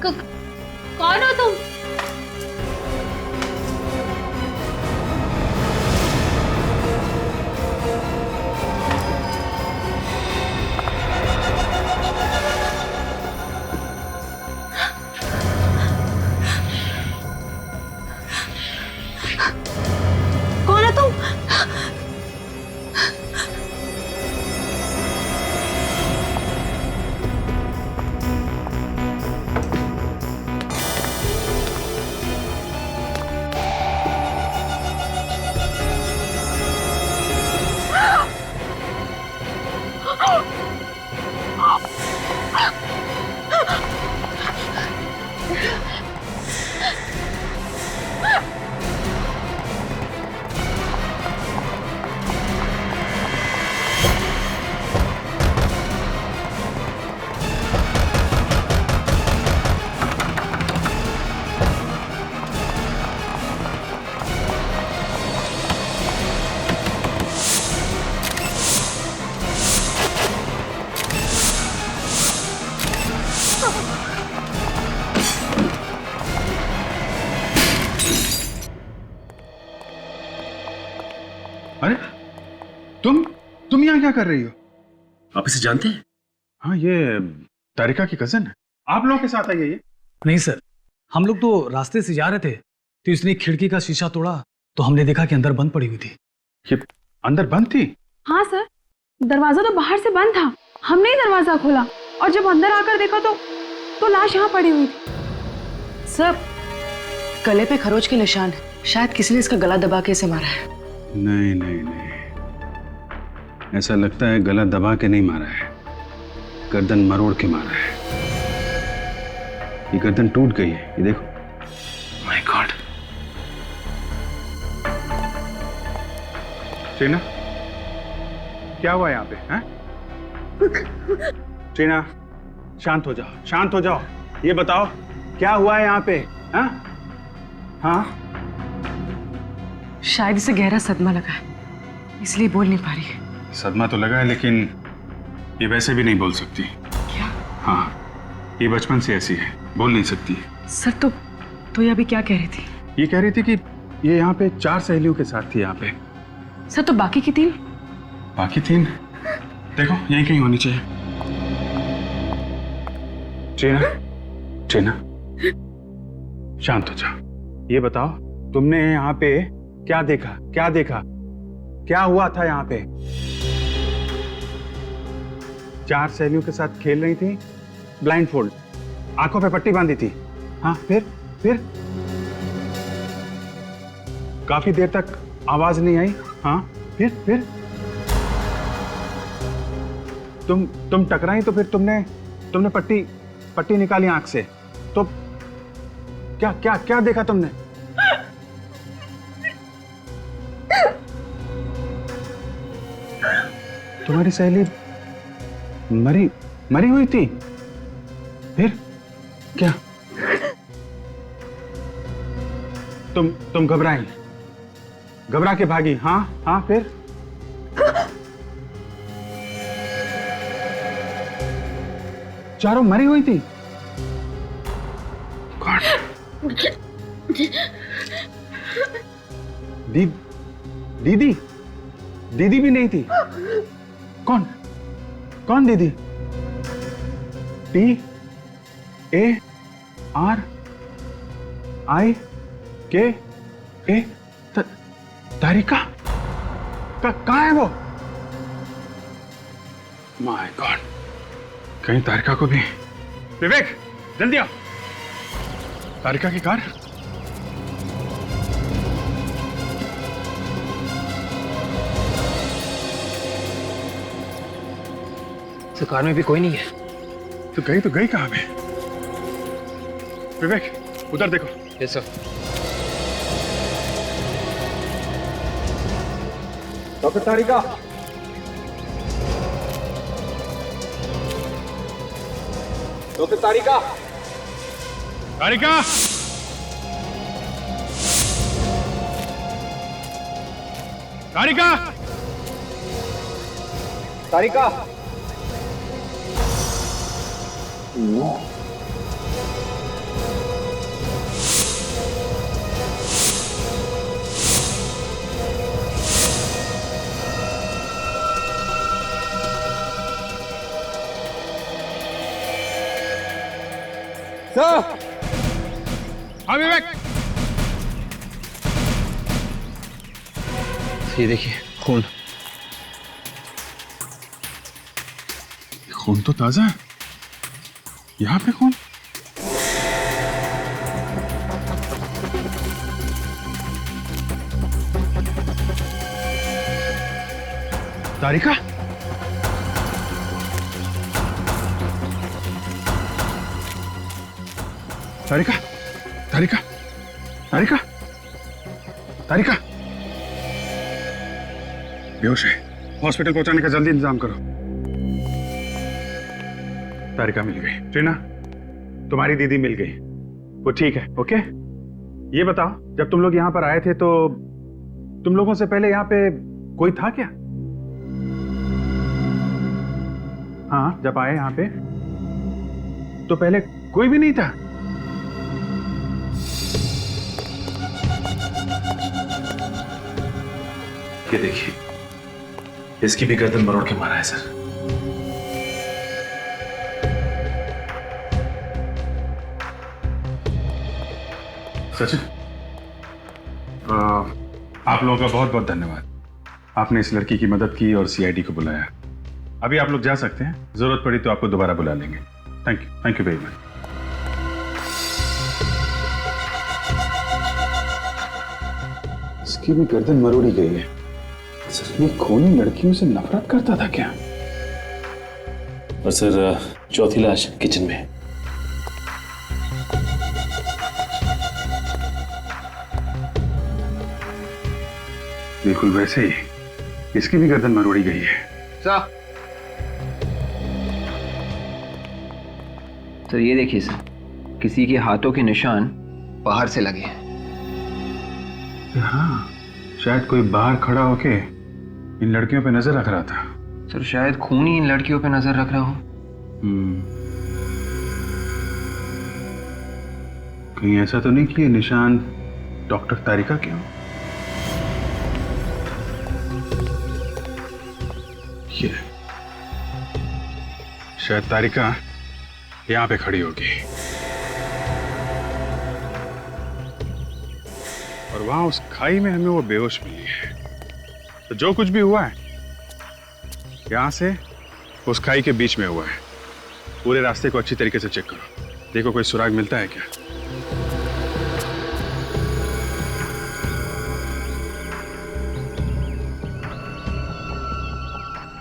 कौन हो तुम? कौन हो तुम? अरे तुम यहाँ क्या कर रही हो? आप इसे जानते हैं? हाँ, ये तारिका की कजन है। आप लोगों के साथ आई है ये? नहीं सर, हम लोग तो रास्ते से जा रहे थे तो इसने खिड़की का शीशा तोड़ा तो हमने देखा कि अंदर बंद पड़ी हुई थी। ये अंदर बंद थी? हाँ सर, दरवाजा तो बाहर से बंद था, हमने ही दरवाजा खोला और जब अंदर आकर देखा तो लाश यहाँ पड़ी हुई थी। सर, गले पे खरोच के निशान है, शायद किसी ने इसका गला दबा के इसे मारा है। नहीं नहीं नहीं, ऐसा लगता है गला दबा के नहीं मारा है, गर्दन मरोड़ के मारा है। ये गर्दन टूट गई है, ये देखो। My God. टीना, क्या हुआ यहाँ पे? हैं? टीना, शांत हो जाओ, शांत हो जाओ। ये बताओ क्या हुआ है यहाँ पे? हाँ हाँ, शायद इसे गहरा सदमा लगा है, इसलिए बोल नहीं पा रही है। सदमा तो लगा है, लेकिन ये वैसे भी नहीं बोल सकती। क्या? हाँ, ये बचपन से ऐसी है, बोल नहीं सकती। सर तो ये अभी क्या कह रही थी? ये कह रही थी कि ये यहाँ पे 4 सहेलियों के साथ थी यहाँ पे। सर, तो बाकी की 3? बाकी 3 देखो यहीं कहीं होनी चाहिए। टीना, टीना, शांत हो जाओ। ये बताओ तुमने यहाँ पे क्या देखा? क्या देखा? क्या हुआ था यहाँ पे? 4 सहेलियों के साथ खेल रही थी, ब्लाइंड फोल्ड, आंखों पे पट्टी बांधी थी। हाँ, फिर काफी देर तक आवाज नहीं आई। हाँ, फिर तुम टकराई तो फिर तुमने पट्टी निकाली आंख से। तो क्या देखा तुमने? तुम्हारी सहेली मरी हुई थी? फिर क्या? तुम घबरा के भागी? हाँ, फिर? चारों मरी हुई थी? दीदी भी नहीं थी? कौन दीदी? TARIKA? तारिका? कहाँ है वो? माय गॉड, कहीं तारिका को भी। विवेक, जल्दी आओ। तारिका की कार? तो कार में भी कोई नहीं है। तो गई कहाँ पे? विवेक, उधर देखो। Yes sir. डॉक्टर तारिका, डॉक्टर तारिका, तारिका, तारिका, तारिका। सर हाँ विवेक, ये देखिए खून। खून तो ताजा है। यहाँ पे खून? तारिका? तारिका? तारिका? तारिका? तारिका? बेहोश है, हॉस्पिटल पहुंचाने का जल्दी इंतजाम करो। तारिका मिल गई। ट्रीना, तुम्हारी दीदी मिल गई, वो ठीक है। ओके, ये बताओ, जब तुम लोग यहाँ पर आए थे तो तुम लोगों से पहले यहाँ पे कोई था क्या? हाँ, जब आए यहाँ पे तो पहले कोई भी नहीं था। ये देखिए, इसकी भी गर्दन मरोड़ के मारा है सर। सचिन, आप लोगों का बहुत बहुत धन्यवाद। आपने इस लड़की की मदद की और सीआईडी को बुलाया। अभी आप लोग जा सकते हैं, जरूरत पड़ी तो आपको दोबारा बुला लेंगे। Thank you very much. इसकी भी गर्दन मरोड़ी गई है। ये खूनी लड़कियों से नफरत करता था क्या? और सर, चौथी लाश किचन में है। बिल्कुल वैसे ही इसकी भी गर्दन मरोड़ी गई है। सर ये देखिए सर, किसी के हाथों के निशान बाहर से लगे हैं। हाँ, शायद कोई बाहर खड़ा होके इन लड़कियों पे नजर रख रहा था। सर शायद खून ही इन लड़कियों पे नजर रख रहा हो। कहीं ऐसा तो नहीं कि ये निशान डॉक्टर तारिका के हो? ये शायद तारिका यहां पे खड़ी होगी और वहां उस खाई में हमें वो बेहोश मिली है। तो जो कुछ भी हुआ है यहां से उस खाई के बीच में हुआ है। पूरे रास्ते को अच्छी तरीके से चेक करो, देखो कोई सुराग मिलता है क्या।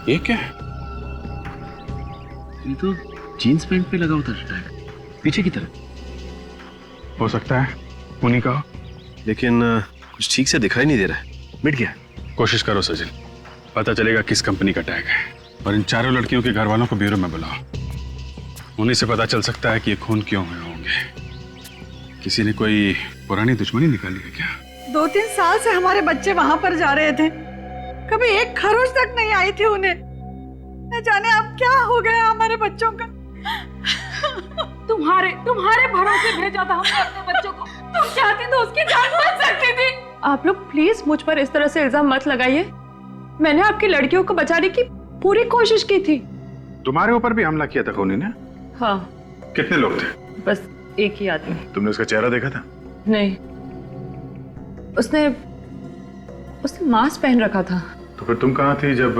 ये क्या है? ये तो जीन्स पैंट पे लगा होता टैग, पीछे की तरफ। हो सकता है उन्हीं का हो, लेकिन कुछ ठीक से दिखाई नहीं दे रहा है। मिट गया। कोशिश करो सचिन, पता चलेगा किस कंपनी का टैग है। और इन चारों लड़कियों के घर वालों को ब्यूरो में बुलाओ, उन्हीं से पता चल सकता है कि ये खून क्यों हुए होंगे। किसी ने कोई पुरानी दुश्मनी निकाली है क्या? 2-3 साल से हमारे बच्चे वहां पर जा रहे थे, कभी एक खरोच तक नहीं आई थी उन्हें। न जाने अब क्या हो गया हमारे बच्चों का। तुम्हारे भरोसे भेजा था हमने अपने बच्चों को। तुम चाहती तो उसकी जान बच सकती थी। आप लोग प्लीज मुझ पर इस तरह से इल्जाम मत लगाइए। मैंने आपकी लड़कियों को बचाने की पूरी कोशिश की थी। तुम्हारे ऊपर भी हमला किया था खूनी ने? हाँ। कितने लोग थे? बस एक ही आदमी। तुमने उसका चेहरा देखा था? नहीं, उसने मास्क पहन रखा था। तो फिर तुम कहाँ थी जब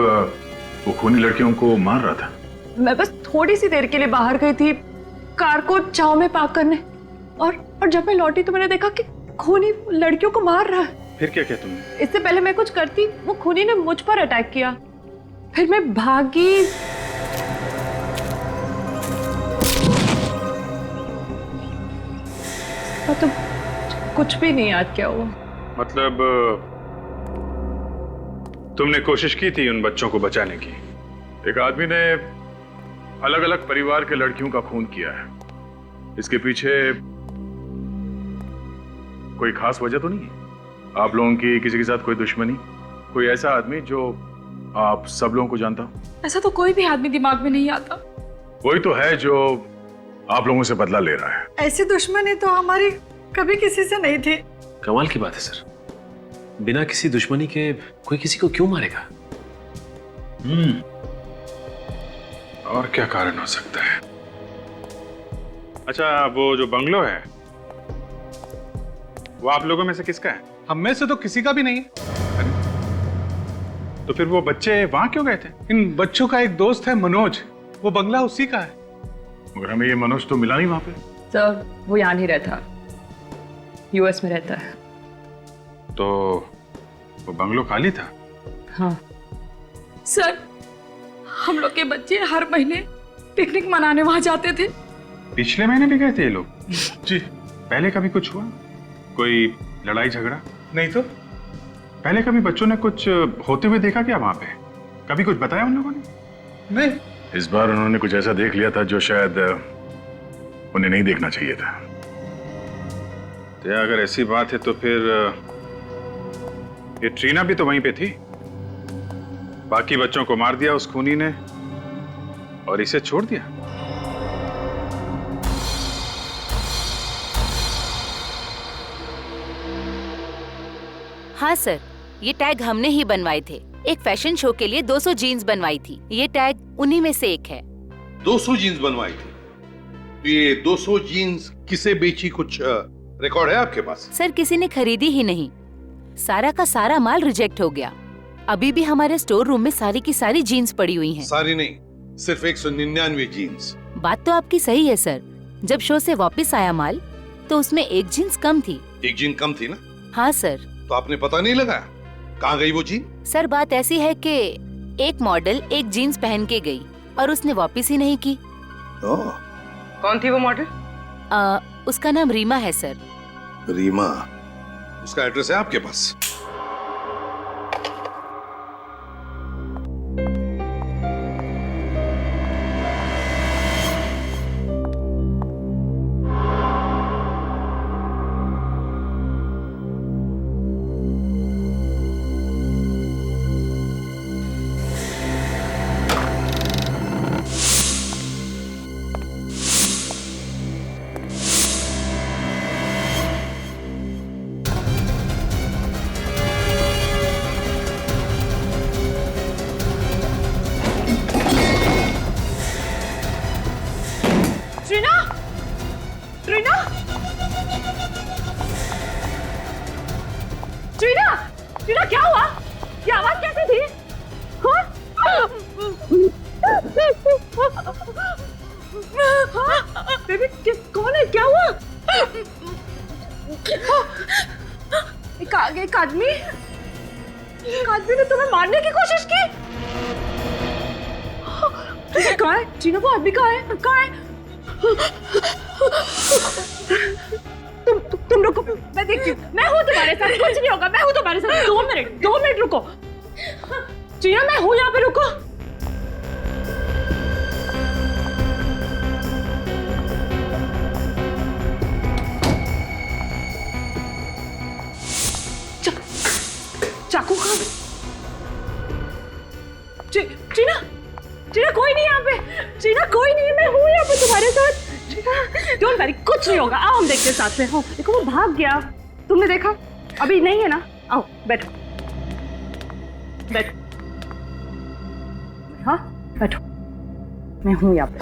वो खूनी लड़कियों को मार रहा था? मैं बस थोड़ी सी देर के लिए बाहर गई थी कार को चाव में पार्क करने, और जब मैं लौटी तो मैंने देखा कि खूनी लड़कियों को मार रहा है। फिर क्या किया तुमने? इससे पहले मैं कुछ करती, वो खूनी ने मुझ पर अटैक किया। फिर मैं भागी। तो कुछ भी नहीं याद क्या हुआ। मतलब तुमने कोशिश की थी उन बच्चों को बचाने की? एक आदमी ने अलग अलग परिवार के लड़कियों का खून किया है। इसके पीछे कोई खास वजह तो नहीं है? आप लोगों की किसी के साथ कोई दुश्मनी? कोई ऐसा आदमी जो आप सब लोगों को जानता हो? ऐसा तो कोई भी आदमी दिमाग में नहीं आता। कोई तो है जो आप लोगों से बदला ले रहा है। ऐसी दुश्मनी तो हमारी कभी किसी से नहीं थी। कमाल की बात है सर, बिना किसी दुश्मनी के कोई किसी को क्यों मारेगा? और क्या कारण हो सकता है? अच्छा, वो जो बंगलो है वो आप लोगों में से किसका है? हम में से तो किसी का भी नहीं है। तो फिर वो बच्चे वहां क्यों गए थे? इन बच्चों का एक दोस्त है मनोज, वो बंगला उसी का है। मगर हमें ये मनोज तो मिला नहीं वहां पे। सर वो यहाँ नहीं रहता, यूएस में रहता है। तो वो बंगलो खाली था? हाँ सर, हम लोग के बच्चे हर महीने पिकनिक मनाने वहां जाते थे। पिछले महीने भी गए थे ये लोग? जी। पहले कभी कुछ हुआ? कोई लड़ाई झगड़ा? नहीं तो पहले कभी बच्चों ने कुछ होते हुए देखा क्या वहां पे? कभी कुछ बताया उन लोगों ने? नहीं। इस बार उन्होंने कुछ ऐसा देख लिया था जो शायद उन्हें नहीं देखना चाहिए था। तो अगर ऐसी बात है तो फिर ये ट्रीना भी तो वहीं पे थी। बाकी बच्चों को मार दिया उस खूनी ने और इसे छोड़ दिया। हाँ सर, ये टैग हमने ही बनवाए थे। एक फैशन शो के लिए 200 जीन्स बनवाई थी। ये टैग उन्हीं में से एक है। 200 जीन्स बनवाई थी? तो ये 200 जीन्स किसे बेची, कुछ रिकॉर्ड है आपके पास? सर किसी ने खरीदी ही नहीं, सारा का सारा माल रिजेक्ट हो गया। अभी भी हमारे स्टोर रूम में सारी की सारी जीन्स पड़ी हुई हैं। सारी नहीं, सिर्फ 199 जीन्स। बात तो आपकी सही है सर। जब शो से वापस आया माल तो उसमें एक जीन्स कम थी। एक जीन कम थी ना? हाँ सर। तो आपने पता नहीं लगाया कहाँ गई वो जीन? सर बात ऐसी है कि एक मॉडल एक जीन्स पहन के गई और उसने वापस ही नहीं की। कौन थी वो मॉडल? उसका नाम रीमा है सर। रीमा? उसका एड्रेस है आपके पास? ट्रीना क्या हुआ? ये आवाज कैसी थी? बेबी कौन है? क्या हुआ? एक आदमी ने तुम्हें मारने की कोशिश की। कहाँ है ट्रीना? वो आदमी कहाँ है? तुम रुको, मैं देखती हूँ। मैं हूँ तुम्हारे साथ, कुछ नहीं होगा। मैं हूँ तुम्हारे साथ। 2 मिनट रुको ट्रीना, मैं हूँ यहाँ पे, रुको। चाकू कहाँ? ट्रीना कोई नहीं यहाँ पे। ट्रीना कोई नहीं, मैं हूँ यहाँ पे तुम्हारे साथ। डोंट वरी, कुछ नहीं होगा। आओ हम देखते हैं साथ में। हाँ देखो वो भाग गया। तुमने देखा? अभी नहीं है ना? आओ बैठो। हाँ बैठो, मैं हूँ यहाँ पे।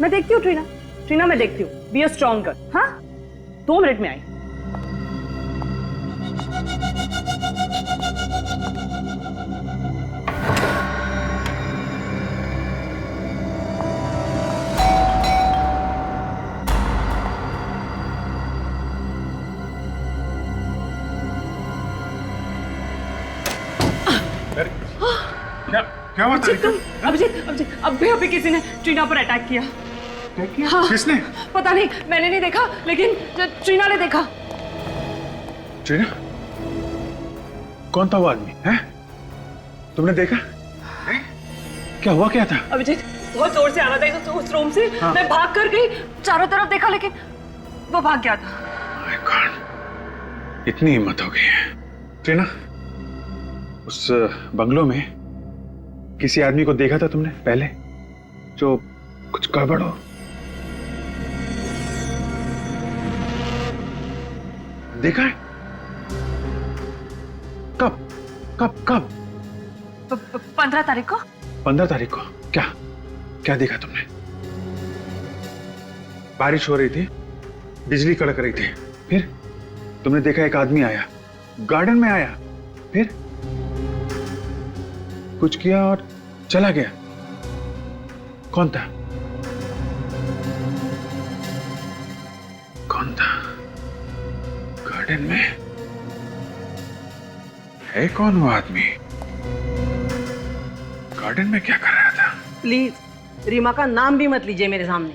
मैं देखती हूँ ट्रीना मैं देखती हूँ। Be a strong girl. हाँ 2 मिनट में आई। क्या हुआ? अभिजीत, अभी किसी ने ट्रीना पर अटैक किया। हाँ, किसने? पता नहीं, मैंने नहीं देखा, लेकिन ट्रीना ने देखा। ट्रीना? कौन था वो आदमी? है? तुमने देखा? है? क्या हुआ, क्या था? अभिजीत बहुत जोर से आ रहा था उस रूम से। हाँ। मैं भाग कर गई, चारों तरफ देखा, लेकिन वो भाग गया था। My God, इतनी हिम्मत हो गई है। ट्रीना, उस बंगलो में किसी आदमी को देखा था तुमने पहले, जो कुछ गड़बड़ हो? देखा है? कब? 15 तारीख को। 15 तारीख को क्या क्या देखा तुमने? बारिश हो रही थी, बिजली कड़क रही थी, फिर तुमने देखा एक आदमी आया, गार्डन में आया, फिर कुछ किया और चला गया। कौन था? कौन था गार्डन में? है कौन वो आदमी? गार्डन में क्या कर रहा था? प्लीज रीमा का नाम भी मत लीजिए मेरे सामने।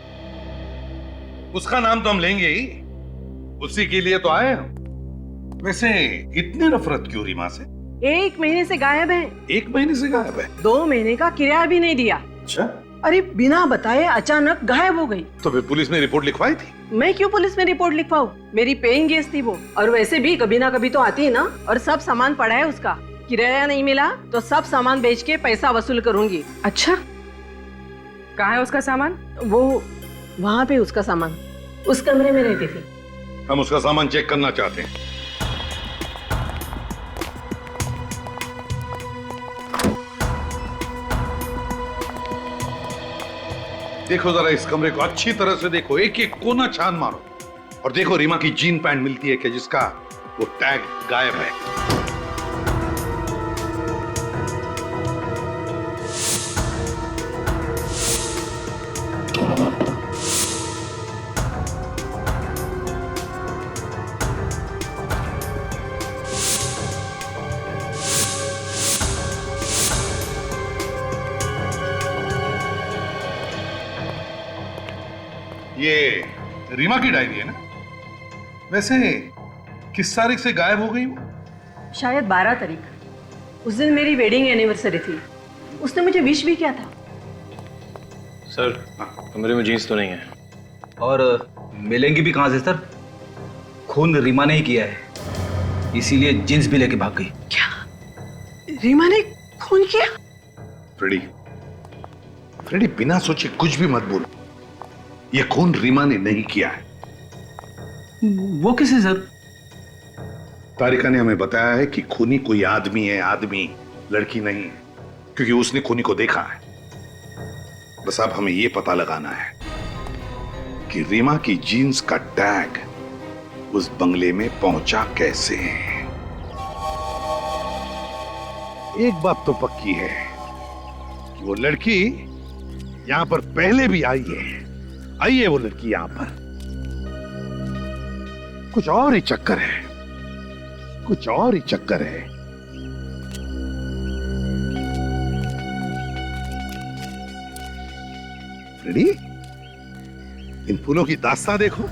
उसका नाम तो हम लेंगे ही, उसी के लिए तो आए हम। वैसे इतनी नफरत क्यों रीमा से? 1 महीने से गायब है। 1 महीने से गायब है? 2 महीने का किराया भी नहीं दिया। अच्छा, अरे बिना बताए अचानक गायब हो गई। तो फिर पुलिस में रिपोर्ट लिखवाई थी? मैं क्यों पुलिस में रिपोर्ट लिखवाऊं? मेरी पेइंग गेस्ट थी वो, और वैसे भी कभी ना कभी तो आती है ना। और सब सामान पड़ा है उसका, किराया नहीं मिला तो सब सामान बेच के पैसा वसूल करूंगी। अच्छा, कहाँ है उसका सामान? वो वहाँ पे उसका सामान, उस कमरे में रहती थी। हम उसका सामान चेक करना चाहते हैं। देखो जरा इस कमरे को अच्छी तरह से देखो, एक एक कोना छान मारो और देखो रीमा की जीन पैंट मिलती है क्या जिसका वो टैग गायब है। ये रीमा की डायरी है ना? वैसे किस तारीख से गायब हो गई वो? शायद 12 तारीख। उस दिन मेरी वेडिंग एनिवर्सरी थी, उसने मुझे विश भी किया था। सर कमरे में जीन्स तो नहीं है। और मिलेंगी भी कहाँ से सर? खून रीमा ने ही किया है, इसीलिए जीन्स भी लेके भाग गई। क्या रीमा ने खून किया? फ्रेडी बिना सोचे कुछ भी मत बोलो। ये खून रीमा ने नहीं किया है। वो किसे सर? तारिका ने हमें बताया है कि खूनी कोई आदमी है, आदमी, लड़की नहीं, क्योंकि उसने खूनी को देखा है। बस अब हमें यह पता लगाना है कि रीमा की जीन्स का टैग उस बंगले में पहुंचा कैसे। एक बात तो पक्की है कि वो लड़की यहां पर पहले भी आई है वो लड़की यहां पर। कुछ और ही चक्कर है, कुछ और ही चक्कर है। फ्रेडी, इन फूलों की दास्तां देखो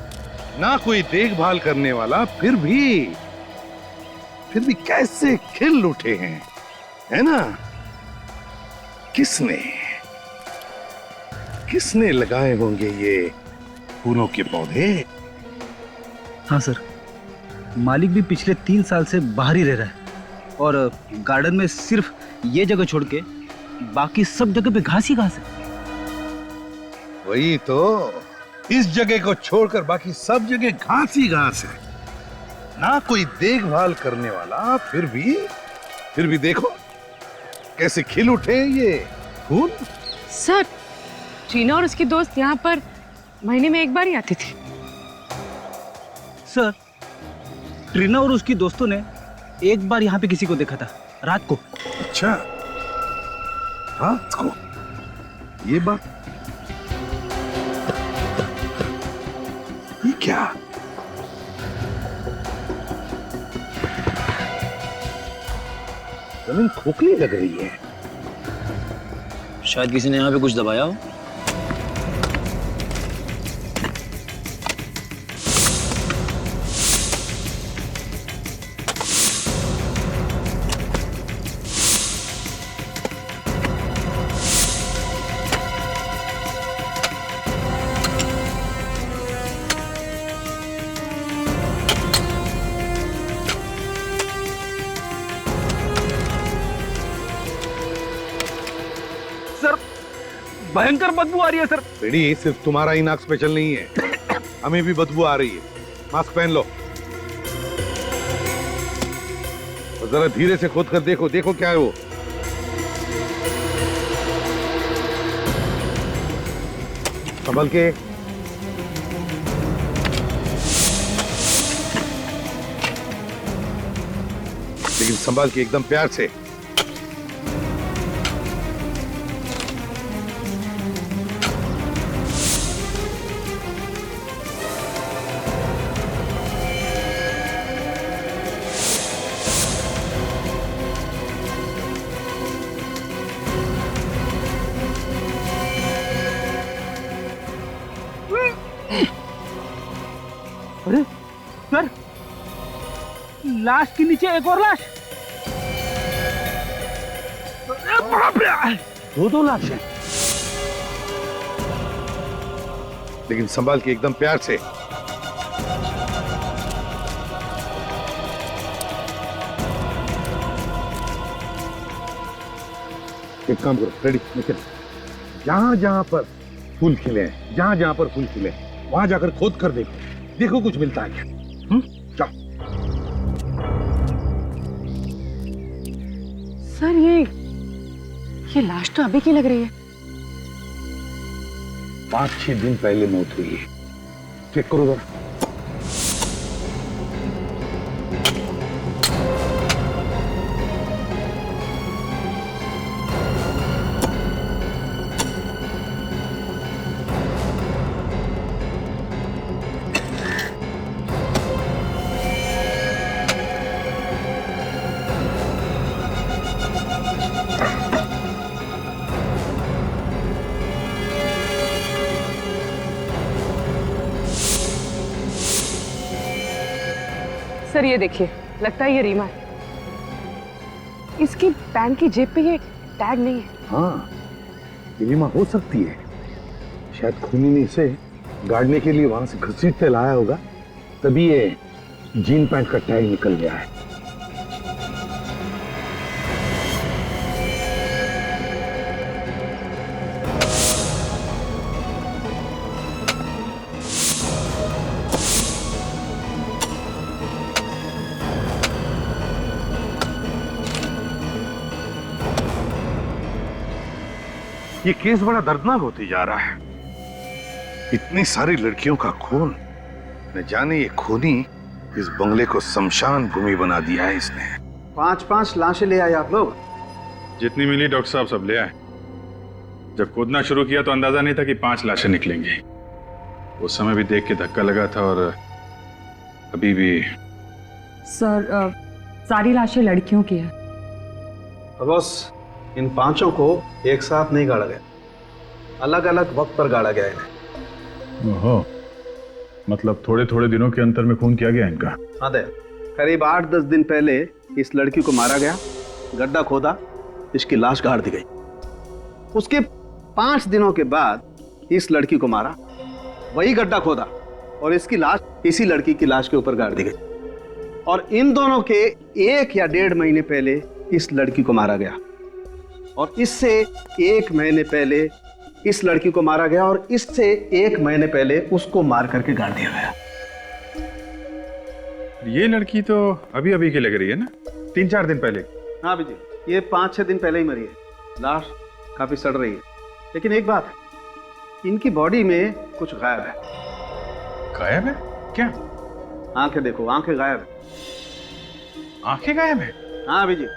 ना, कोई देखभाल करने वाला, फिर भी कैसे खिल उठे हैं, है ना? किसने लगाए होंगे ये फूलों के पौधे? हाँ सर, मालिक भी पिछले 3 साल से बाहर ही रह रहा है और गार्डन में सिर्फ ये जगह छोड़ के बाकी सब जगह पे घास ही घास है। वही तो, इस जगह को छोड़कर बाकी सब जगह घास ही घास है, ना कोई देखभाल करने वाला। फिर भी देखो कैसे खिल उठे ये फूल। सर, टीना और उसकी दोस्त यहाँ पर महीने में 1 बार ही आती थी। सर, ट्रीना और उसकी दोस्तों ने एक बार यहाँ पे किसी को देखा था रात को। अच्छा, रात को? ये बात, ये क्या? जमीन खोखली लग रही है। शायद किसी ने यहाँ पे कुछ दबाया हो। भयंकर बदबू आ रही है सर। बेड़ी, सिर्फ तुम्हारा ही नाक स्पेशल नहीं है, हमें भी बदबू आ रही है। मास्क पहन लो और जरा धीरे से खोद कर देखो क्या है वो। संभल के। लेकिन संभाल के, एकदम प्यार से। अरे सर, लाश के नीचे एक और लाश। दो लाश हैं। लेकिन संभाल के, एकदम प्यार से। एक काम करो, रेडी, निकल। जहां जहां पर फूल खिले हैं, जहां जहां पर फूल खिले हैं, वहां जाकर खोद कर देखो कुछ मिलता है क्या। जाओ। सर ये लाश तो अभी की लग रही है। 5-6 दिन पहले मौत हुई है। चेक करो जरा। सर ये देखिए, लगता है ये रीमा है। इसकी पैंट की जेब पे ये टैग नहीं है। हाँ, ये रीमा हो सकती है। शायद खूनी ने इसे गाड़ने के लिए वहां से घसीटते लाया होगा, तभी ये जीन पैंट का टैग निकल गया है। ये केस बड़ा दर्दनाक होते जा रहा है। इतनी सारी लड़कियों का खून, न जाने ये खूनी इस बंगले को शमशान भूमि बना दिया है इसने। 5-5 लाशें ले आए आप लोग। जितनी मिली डॉक्टर साहब सब ले आए। जब खोदना शुरू किया तो अंदाजा नहीं था कि 5 लाशें निकलेंगी। उस समय भी देख के धक्का लगा था और अभी भी। सर, सारी लाशें लड़कियों की है। बस इन 5 को एक साथ नहीं गाड़ा गया, अलग अलग वक्त पर गाड़ा गया इन्हें। ओहो, मतलब थोड़े थोड़े दिनों के अंतर में खून किया गया इनका। हाँ दे, करीब 8-10 दिन पहले इस लड़की को मारा गया, गड्ढा खोदा, इसकी लाश गाड़ दी गई। उसके 5 दिनों के बाद इस लड़की को मारा, वही गड्ढा खोदा और इसकी लाश इसी लड़की की लाश के ऊपर गाड़ दी गई। और इन दोनों के 1 या 1.5 महीने पहले इस लड़की को मारा गया, और इससे 1 महीने पहले इस लड़की को मारा गया, और इससे 1 महीने पहले उसको मार करके गाड़ दिया गया। ये लड़की तो अभी अभी की लग रही है ना, 3-4 दिन पहले। हाँ जी, ये 5-6 दिन पहले ही मरी है। लाश काफी सड़ रही है, लेकिन एक बात है, इनकी बॉडी में कुछ गायब है। गायब है? क्या? आंखें देखो, आंखें गायब है। आंखें गायब है? हाँ जी,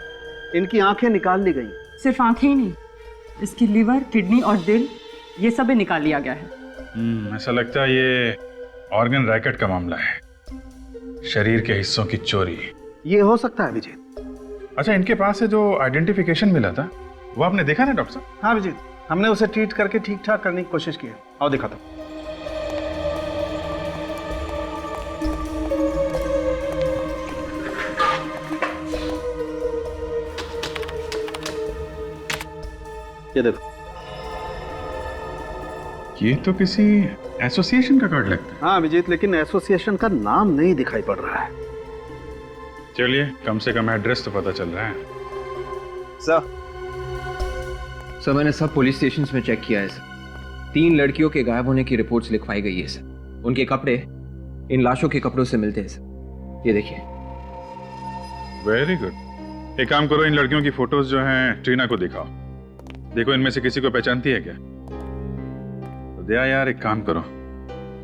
इनकी आंखें निकाल ली गई। सिर्फ आंखें ही नहीं, इसकी लिवर, किडनी और दिल, ये सब भी निकाल लिया गया है। ऐसा लगता है ये ऑर्गन रैकेट का मामला है, शरीर के हिस्सों की चोरी। ये हो सकता है विजय। अच्छा, इनके पास से जो आइडेंटिफिकेशन मिला था वो आपने देखा ना डॉक्टर साहब? हाँ विजय, हमने उसे ट्रीट करके ठीक ठाक करने की कोशिश की है। आओ दिखाता हूं। ये देखो, ये तो किसी एसोसिएशन का कार्ड लगता है। हाँ विजीत, लेकिन एसोसिएशन का नाम नहीं दिखाई पड़ रहा है। चलिए, कम से कम एड्रेस तो पता चल रहा है। सर मैंने सब पुलिस स्टेशंस में चेक किया है सर। 3 लड़कियों के गायब होने की रिपोर्ट्स लिखवाई गई है सर। उनके कपड़े इन लाशों के कपड़ों से मिलते हैं सर। ये देखिए। Very good. एक काम करो, इन लड़कियों की फोटोज जो हैं ट्रीना को दिखाओ। देखो इनमें से किसी को पहचानती है क्या? दया यार, एक काम करो,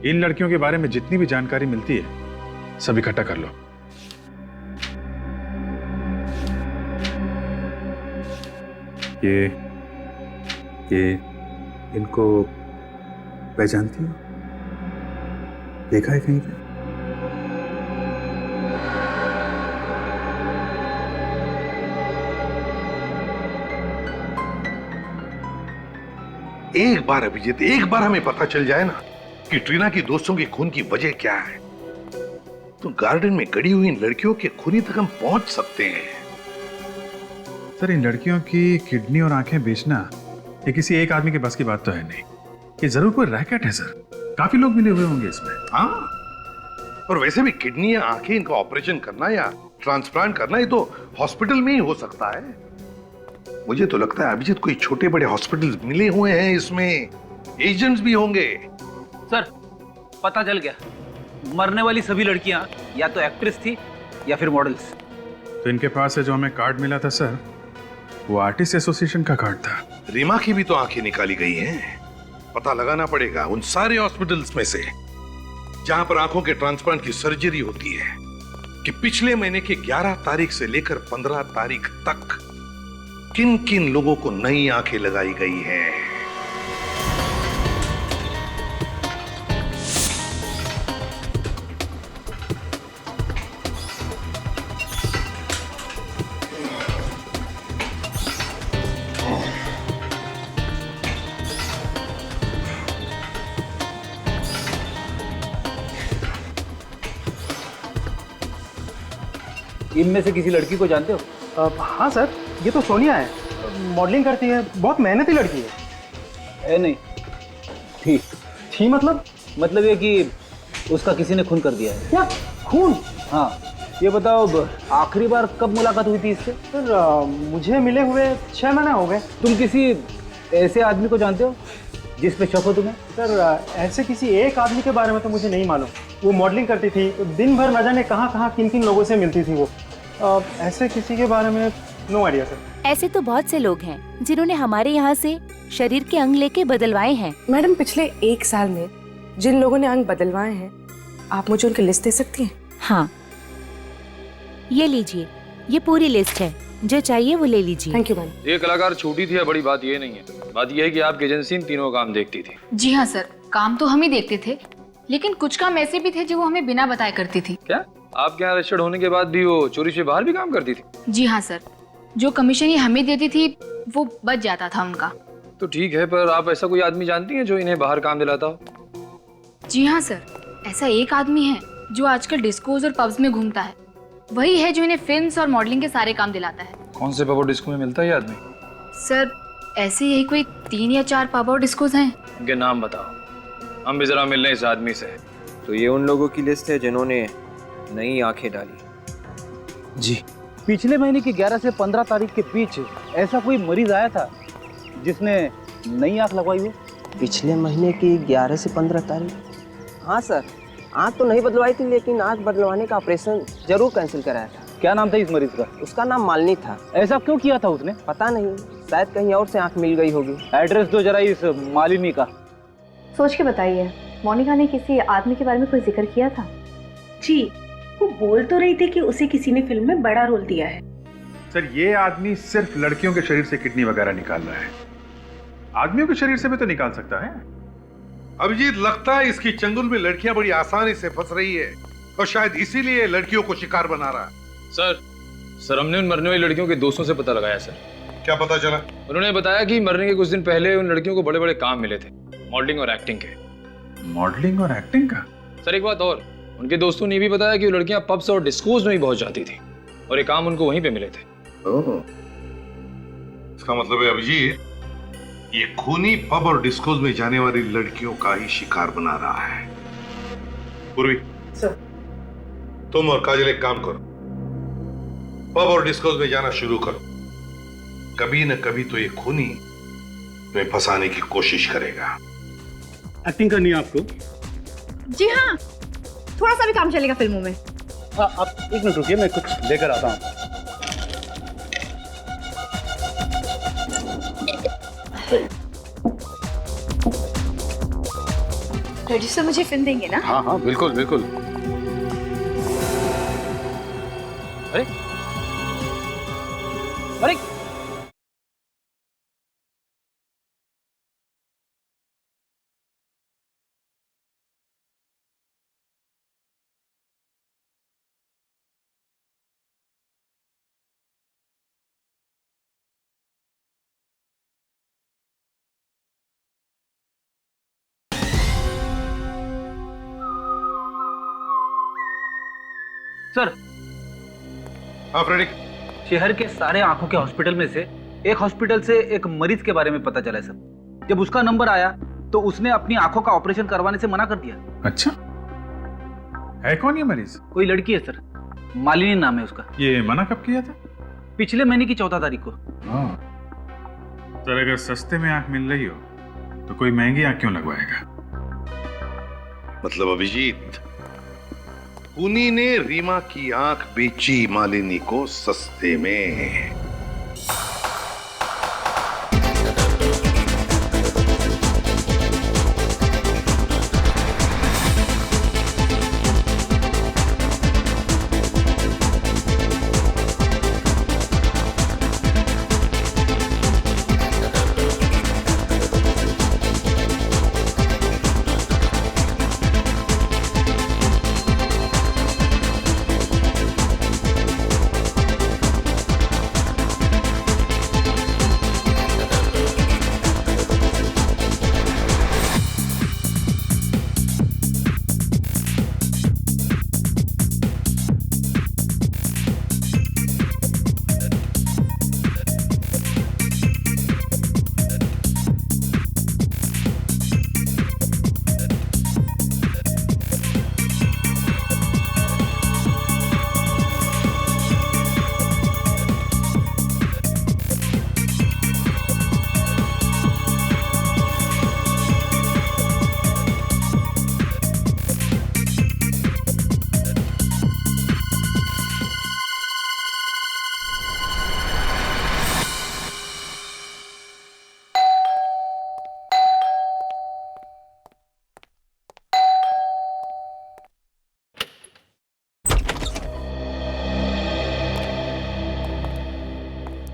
इन लड़कियों के बारे में जितनी भी जानकारी मिलती है सब इकट्ठा कर लो। ये इनको पहचानती हो? देखा है कहीं पे? एक बार अभिजीत, एक बार हमें पता चल जाए ना कि ट्रीना की दोस्तों के खून की वजह क्या है, तो गार्डन में गड़ी हुई इन लड़कियों के खूनी तक हम पहुंच सकते हैं। सर, इन लड़कियों की किडनी और आंखें बेचना ये किसी एक आदमी के बस की बात तो है नहीं। ये जरूर कोई रैकेट है सर, काफी लोग मिले हुए होंगे इसमें। हाँ, और वैसे भी किडनी या आंखें इनका ऑपरेशन करना या ट्रांसप्लांट करना ये तो हॉस्पिटल में ही हो सकता है। मुझे तो लगता है अभिजीत कोई छोटे बड़े हॉस्पिटल मिले हुए हैं, इसमें एजेंट्स भी होंगे। सर, पता चल गया, मरने वाली सभी लड़कियां या तो एक्ट्रेस थी या फिर मॉडल्स। तो इनके पास से जो हमें कार्ड मिला था सर, वो आर्टिस्ट एसोसिएशन का कार्ड था। रीमा की भी तो आंखें निकाली गई हैं। पता लगाना पड़ेगा उन सारे हॉस्पिटल्स में से जहां पर आंखों के ट्रांसप्लांट की सर्जरी होती है कि पिछले महीने के 11 तारीख से लेकर 15 तारीख तक किन किन लोगों को नई आंखें लगाई गई हैं। इनमें से किसी लड़की को जानते हो? हाँ सर, ये तो सोनिया है, मॉडलिंग करती है, बहुत मेहनती लड़की है। नहीं थी मतलब ये कि उसका किसी ने खून कर दिया है। क्या खून? हाँ, ये बताओ आखिरी बार कब मुलाकात हुई थी इससे? सर मुझे मिले हुए 6 महीने हो गए। तुम किसी ऐसे आदमी को जानते हो जिस पे शक हो तुम्हें? सर ऐसे किसी एक आदमी के बारे में तो मुझे नहीं मालूम। वो मॉडलिंग करती थी, तो दिन भर न जाने कहाँ कहाँ किन किन लोगों से मिलती थी वो। ऐसे किसी के बारे में नो आइडिया सर। ऐसे तो बहुत से लोग हैं जिन्होंने हमारे यहाँ से शरीर के अंग लेके बदलवाए हैं। मैडम, पिछले 1 साल में जिन लोगों ने अंग बदलवाए हैं, आप मुझे उनकी लिस्ट दे सकती हैं? हाँ, ये लीजिए, ये पूरी लिस्ट है, जो चाहिए वो ले लीजिए। Thank you ma'am. ये कलाकार छोटी थी, बड़ी बात ये नहीं है। बात ये है कि आपकी एजेंसी इन तीनों काम देखती थी। जी हाँ सर, काम तो हम ही देखते थे, लेकिन कुछ काम ऐसे भी थे जो वो हमें बिना बताए करती थी। क्या आपके यहाँ रजिस्टर्ड होने के बाद भी वो चोरी से बाहर भी काम करती थी? जी हाँ सर, जो कमीशन ये हमें देती थी वो बच जाता था उनका। तो ठीक है, पर आप ऐसा कोई आदमी जानती हैं जो इन्हें बाहर काम दिलाता हो? जी हाँ सर, ऐसा एक आदमी है जो आजकल डिस्कोज और पब्स में घूमता है। वही है जो इन्हें फिल्म्स और मॉडलिंग के सारे काम दिलाता है। कौन से पब और डिस्को में मिलता है ये आदमी? सर ऐसे यही कोई 3 या 4 पब और डिस्कोज हैं। उनके नाम बताओ, हम भी जरा मिल रहे इस आदमी से। तो ये उन लोगों की लिस्ट है जिन्होंने नई आंखें डाली। जी, पिछले महीने की 11 से 15 तारीख के बीच ऐसा कोई मरीज आया था जिसने नई आंख लगवाई हो? पिछले महीने की 11 से 15 तारीख? हाँ सर, आंख तो नहीं बदलवाई थी, लेकिन आंख बदलवाने का ऑपरेशन जरूर कैंसिल कराया था। क्या नाम था इस मरीज का? उसका नाम मालिनी था। ऐसा क्यों किया था उसने? पता नहीं, शायद कहीं और से आंख मिल गई होगी। एड्रेस दो जरा इस मालिनी का। सोच के बताइए, मोनिका ने किसी आदमी के बारे में कोई जिक्र किया था? जी, वो बोल तो रही थी कि उसे किसी ने फिल्म में बड़ा रोल दिया है। सर, ये आदमी सिर्फ लड़कियों के शरीर से किडनी वगैरह निकाल रहा है, आदमियों के शरीर से भी तो निकाल सकता है। अभिजीत, लगता है इसकी चंगुल में लड़कियां बड़ी आसानी से फंस रही है और शायद इसीलिए लड़कियों को शिकार बना रहा है। सर हमने उन मरने वाली लड़कियों के दोस्तों से पता लगाया सर। क्या पता चला? उन्होंने बताया कि मरने के कुछ दिन पहले उन लड़कियों को बड़े बड़े काम मिले थे, मॉडलिंग और एक्टिंग के। मॉडलिंग और एक्टिंग का? सर एक बात और, उनके दोस्तों ने भी बताया कि वो लड़कियां पब्स और डिस्कोज में भी पहुंच जाती थी और ये काम उनको वहीं पे मिले थे। इसका मतलब है अभिजीत, ये खूनी पब और डिस्कोज में जाने वाली लड़कियों का ही शिकार बना रहा है। पूर्वी सर, तुम और काजल एक काम करो, पब और डिस्कोज में जाना शुरू करो। कभी न कभी तो ये खूनी तुम्हें फंसाने की कोशिश करेगा। एक्टिंग करनी है आपको? जी हाँ, थोड़ा सा भी काम चलेगा फिल्मों में। हाँ, आप 1 मिनट रुकिए, मैं कुछ लेकर आता हूँ। प्रोड्यूसर मुझे फिल्म देंगे ना? हाँ हाँ बिल्कुल बिल्कुल। अरे अरे सर। हाँ फ्रेडिक। शहर के सारे आंखों के हॉस्पिटल में से एक हॉस्पिटल से एक मरीज के बारे में पता चला है सर। जब उसका नंबर आया तो उसने अपनी आंखों का ऑपरेशन करवाने से मना कर दिया। अच्छा, है कौन ये मरीज? कोई लड़की है सर, मालिनी नाम है उसका। ये मना कब किया था? पिछले महीने की 14 तारीख को। हाँ, सर अगर सस्ते में आंख मिल रही हो तो कोई महंगी आंख क्यों लगवाएगा? मतलब अभिजीत, खूनी ने रीमा की आंख बेची मालिनी को सस्ते में।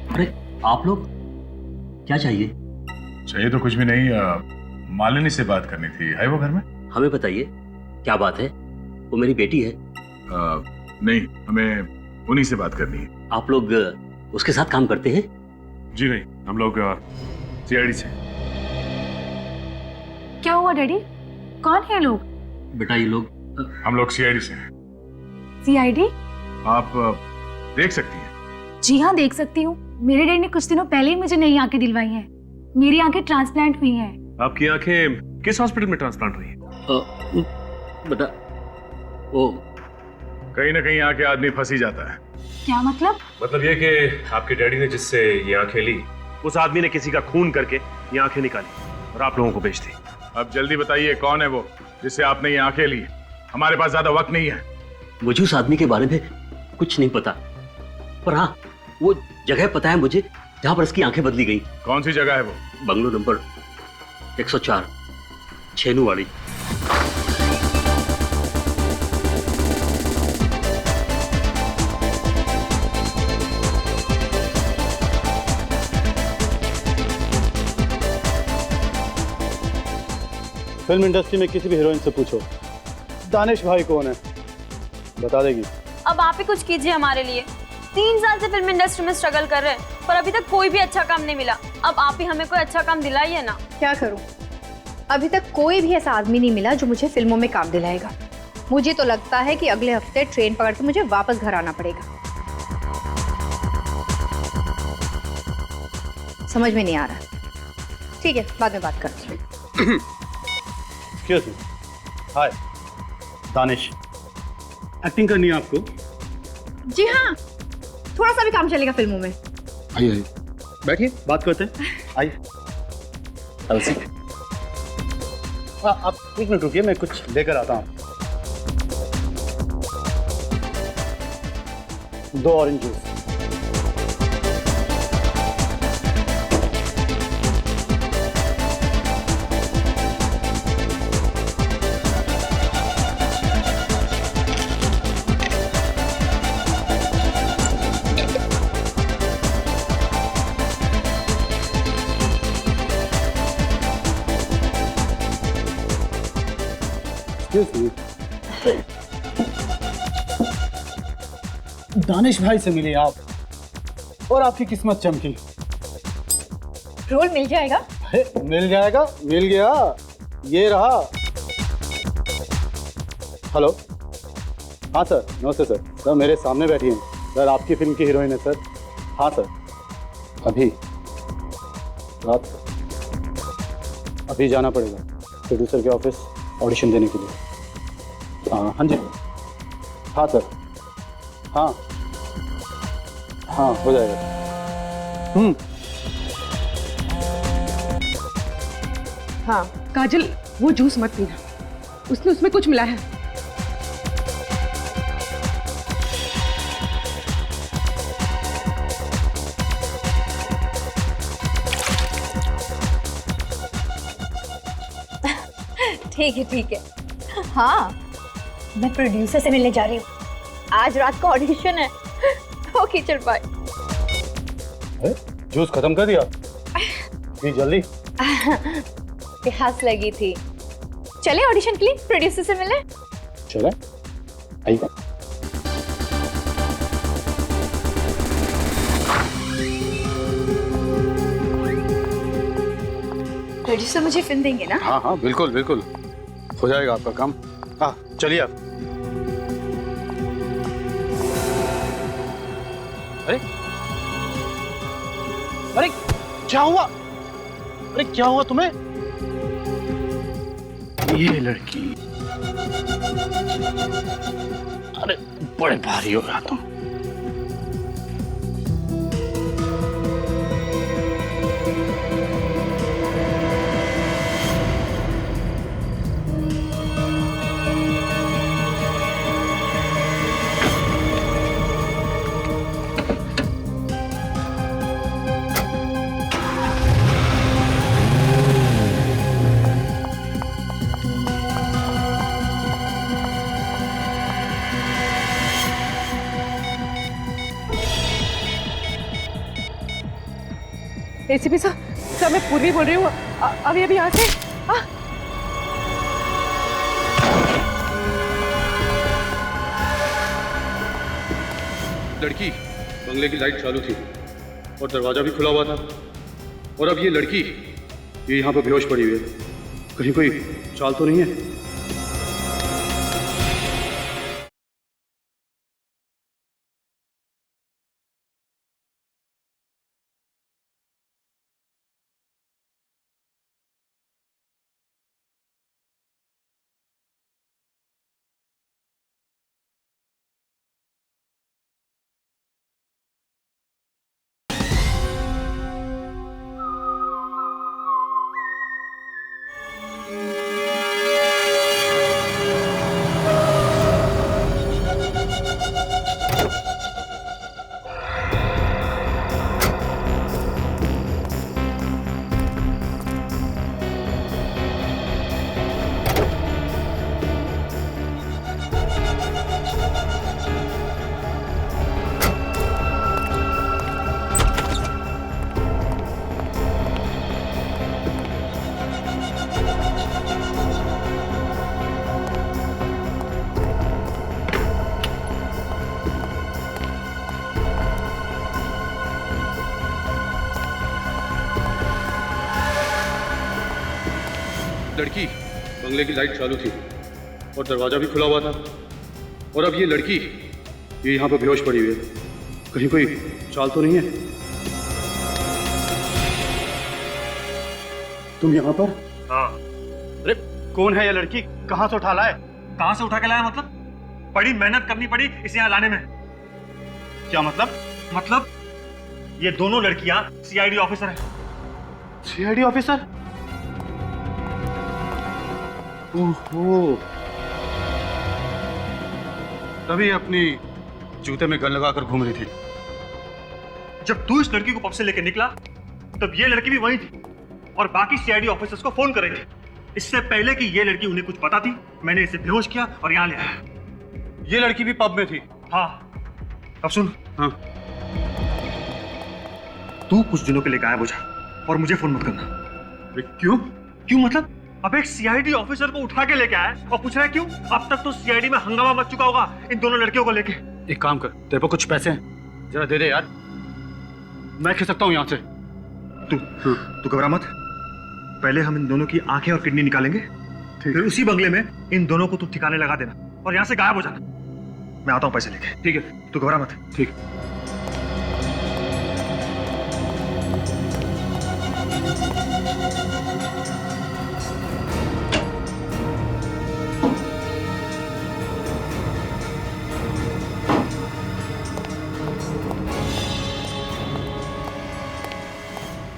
अरे आप लोग, क्या चाहिए? चाहिए तो कुछ भी नहीं, मालिनी से बात करनी थी। है वो घर में? हमें बताइए, क्या बात है? वो मेरी बेटी है। नहीं, हमें उन्हीं से बात करनी है। आप लोग उसके साथ काम करते हैं? जी नहीं, हम लोग सीआईडी से। क्या हुआ डैडी? कौन है लोग? बेटा ये लोग, हम लोग सीआईडी से हैं। सीआईडी? आप देख सकती हैं। जी हाँ, देख सकती हूँ। मेरे डैडी ने कुछ दिनों पहले ही मुझे नई आंखें दिलवाई हैं। मेरी आंखें ट्रांसप्लांट हुई हैं। आपकी आंखें किस हॉस्पिटल में ट्रांसप्लांट हुई हैं? बेटा वो कहीं ना कहीं आके आदमी फंस ही जाता है। क्या मतलब? मतलब ये कि आपके डैडी ने जिससे ये आंखें ली, उस आदमी ने किसी का खून करके ये आंखें निकाली और आप लोगों को बेच दी। अब जल्दी बताइए कौन है वो जिससे आपने ये आंखें ली? हमारे पास ज्यादा वक्त नहीं है। मुझे उस आदमी के बारे में कुछ नहीं पता, पर हाँ वो जगह पता है मुझे जहां पर उसकी आंखें बदली गई। कौन सी जगह है वो? बंगलो नंबर 104, छेनू वाली। फिल्म इंडस्ट्री में किसी भी हीरोइन से पूछो दानिश भाई कौन है, बता देगी। अब आप ही कुछ कीजिए हमारे लिए। 3 साल से फिल्म इंडस्ट्री में स्ट्रगल कर रहे हैं, पर अभी तक कोई भी अच्छा काम नहीं मिला। अब आप ही हमें कोई अच्छा काम दिलाइए ना। क्या करूं? अभी तक कोई भी ऐसा आदमी नहीं मिला जो मुझे फिल्मों में काम दिलाएगा। मुझे तो लगता है कि अगले हफ्ते ट्रेन पकड़ के मुझे वापस घर आना पड़ेगा। समझ में नहीं आ रहा। ठीक है, बाद में बात करती हूँ। Excuse me. Hi, Danish. Acting करनी है आपको? जी हाँ, थोड़ा सा भी काम चलेगा फिल्मों में। आइए आइए, बैठिए, बात करते हैं। आइए। आप 1 मिनट रुकिए, मैं कुछ लेकर आता हूँ। 2 orange juice. Excuse me, Danish भाई से मिले आप और आपकी किस्मत चमकी। रोल मिल जाएगा? मिल जाएगा, मिल गया, ये रहा। हेलो, हाँ सर, नमस्ते सर। सर मेरे सामने बैठी हैं सर, आपकी फिल्म की हीरोइन है सर। हाँ सर, अभी रात अभी जाना पड़ेगा प्रोड्यूसर के ऑफिस ऑडिशन देने के लिए। हाँ जी, हाँ सर, हाँ हाँ हो जाएगा। हाँ काजल, वो जूस मत पीना, उसने उसमें कुछ मिला है। ठीक है। हाँ, मैं प्रोड्यूसर से मिलने जा रही हूँ। आज रात का ऑडिशन है। ओके चल बाय। जूस खत्म कर दिया? जी जल्दी। प्यास लगी थी। चले ऑडिशन के लिए प्रोड्यूसर से मिले। चले आइए। प्रोड्यूसर मुझे फिल्म देंगे ना? हाँ हाँ बिल्कुल बिल्कुल, हो जाएगा आपका काम। हाँ चलिए आप। अरे अरे क्या हुआ? अरे क्या हुआ तुम्हें? ये लड़की, अरे बड़े भारी हो गया तुम। एसीपी सर, मैं पूर्वी बोल रही हूँ। अभी अभी यहाँ से लड़की बंगले की लाइट चालू थी और दरवाजा भी खुला हुआ था, और अब ये लड़की ये यहाँ पर बेहोश पड़ी हुई है। कहीं कोई चाल तो नहीं है? लड़की बंगले की लाइट चालू थी और दरवाजा भी खुला हुआ था, और अब ये लड़की ये यहाँ पर बेहोश पड़ी हुई है। कहीं कोई चाल तो नहीं है? तुम यहाँ पर? हाँ। अरे कौन है ये लड़की? कहाँ से उठा लाए? कहाँ से उठा के लाया मतलब? बड़ी मेहनत करनी पड़ी इसे यहाँ लाने में। क्या मतलब? मतलब ये दोनों लड़कियां सीआईडी ऑफिसर हैं। CID officer? ओहो, तभी अपनी जूते में गन लगाकर घूम रही थी। जब तू इस लड़की को पब से लेकर निकला तब ये लड़की भी वहीं थी और बाकी सीआईडी ऑफिसर्स को फोन कर रही थी। इससे पहले कि ये लड़की उन्हें कुछ पता थी, मैंने इसे बेहोश किया और यहाँ ले आया। ये लड़की भी पब में थी? हाँ। अब सुन। हाँ। तू कुछ दिनों के लिए गायब हो जा और मुझे फोन मत करना। क्यों? क्यों मतलब? अब एक सीआईडी ऑफिसर को उठा के लेके आया है और पूछ रहा है क्यों? अब तक तो सीआईडी में हंगामा मच चुका होगा इन दोनों लड़कियों को लेके। एक काम कर, तेरे पे कुछ पैसे हैं, जरा दे दे यार, मैं खिसक सकता हूँ यहाँ से। तू घबरा मत, पहले हम इन दोनों की आंखें और किडनी निकालेंगे, फिर उसी बंगले में इन दोनों को तू ठिकाने लगा देना और यहाँ से गायब हो जाना। मैं आता हूँ पैसे लेके। ठीक है, तू घबरा मत। ठीक।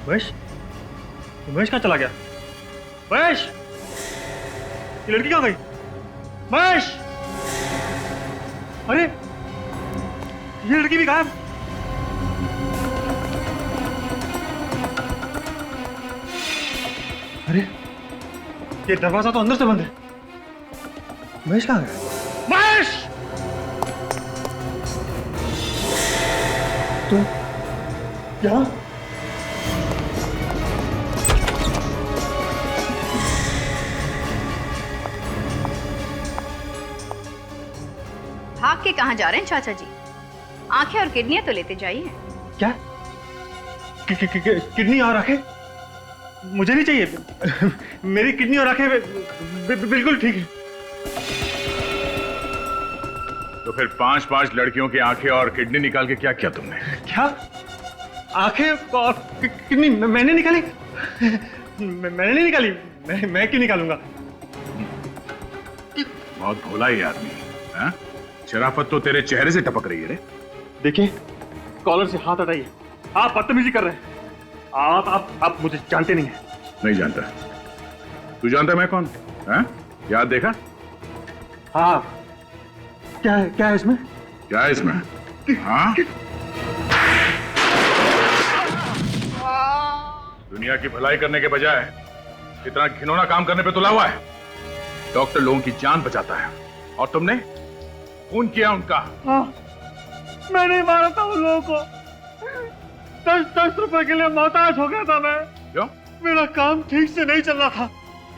महेश, महेश कहाँ चला गया? महेश, ये लड़की कहाँ गई? महेश, अरे ये लड़की भी गायब। अरे ये दरवाजा तो अंदर से बंद है। महेश कहाँ गया? महेश! तो यहाँ भाग के कहाँ जा रहे हैं चाचा जी? आंखें और किडनियां तो लेते जाइए। क्या? किडनी और आंखें? मुझे नहीं चाहिए। मेरी किडनी और आंखें बिल्कुल ठीक है। तो फिर 5-5 लड़कियों की आंखें और किडनी निकाल के क्या किया तुमने? क्या? आंखें और किडनी मैंने निकाली? मैंने नहीं निकाली। मैं क्यों निकालूंगा? बहुत भोला ये आदमी है। शराफत तो तेरे चेहरे से टपक रही है रे। देखिए, कॉलर से हाथ हटाइए। आप बदतमीजी कर रहे हैं। आप मुझे जानते नहीं हैं। नहीं जानता। तू जानता मैं कौन? हैं? याद देखा? हाँ। क्या है इसमें? क्या है इसमें? हाँ? दुनिया की भलाई करने के बजाय इतना घिनौना काम करने पे तुला हुआ है। डॉक्टर लोगों की जान बचाता है और तुमने खून किया उनका। हाँ, मैंने मारा था उन लोगों को। 10 रुपए के लिए मोहताज हो गया था मैं। क्यों? मेरा काम ठीक से नहीं चल रहा था,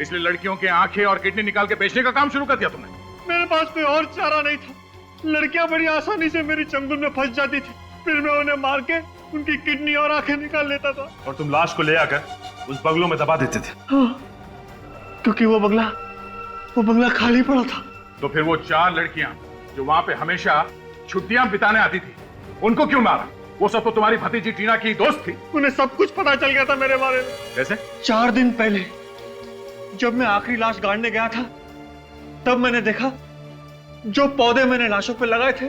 इसलिए लड़कियों के आंखें और किडनी निकाल के बेचने का काम शुरू कर दिया तुमने। मेरे पास कोई और चारा नहीं था। लड़कियां बड़ी आसानी से मेरी चंगुल में फंस जाती थी, फिर मैं उन्हें मार के उनकी किडनी और आंखें निकाल लेता था। और तुम लाश को ले आकर उस बंगलों में दबा देते थे। हाँ, क्योंकि वो बंगला खाली पड़ा था। तो फिर वो 4 लड़कियां जो वहां पे हमेशा छुट्टियां बिताने आती थी, उनको क्यों मारा? वो सब तो तुम्हारी भतीजी टीना की दोस्त थी। उन्हें सब कुछ पता चल गया था मेरे बारे में। कैसे? 4 दिन पहले जब मैं आखिरी लाश गाड़ने गया था, तब मैंने देखा जो पौधे मैंने लाशों पे लगाए थे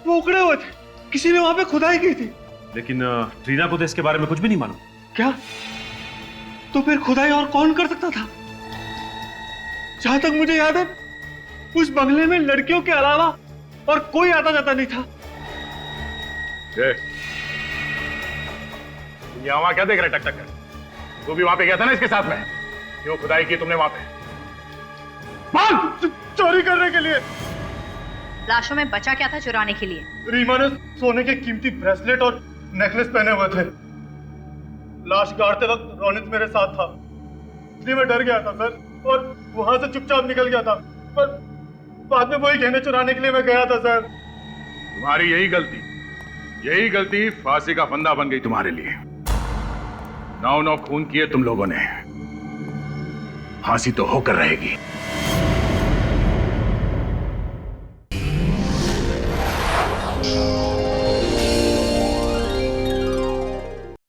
वो उखड़े हुए थे। किसी ने वहां पे खुदाई की थी। लेकिन टीना को तो इसके बारे में कुछ भी नहीं मालूम। क्या? तो फिर खुदाई और कौन कर सकता था? जहां तक मुझे याद है, उस बंगले में लड़कियों के अलावा और कोई आता जाता नहीं था। यहाँ वहां क्या देख रहे टक टक कर? तू भी वहां पे गया था ना इसके साथ में? क्यों खुदाई की तुमने वहां पे? चोरी करने के लिए। लाशों में बचा क्या था चुराने के लिए? रीमा ने सोने के कीमती ब्रेसलेट और नेकलेस पहने हुए थे। लाश गाड़ते वक्त रोनित मेरे साथ था, इसलिए मैं डर गया था सर, और वहां से चुपचाप निकल गया था। पर बाद में वही गहने चुराने के लिए मैं गया था सर। तुम्हारी यही गलती फांसी का फंदा बन गई तुम्हारे लिए। 9 खून किए तुम लोगों ने, फांसी तो होकर रहेगी।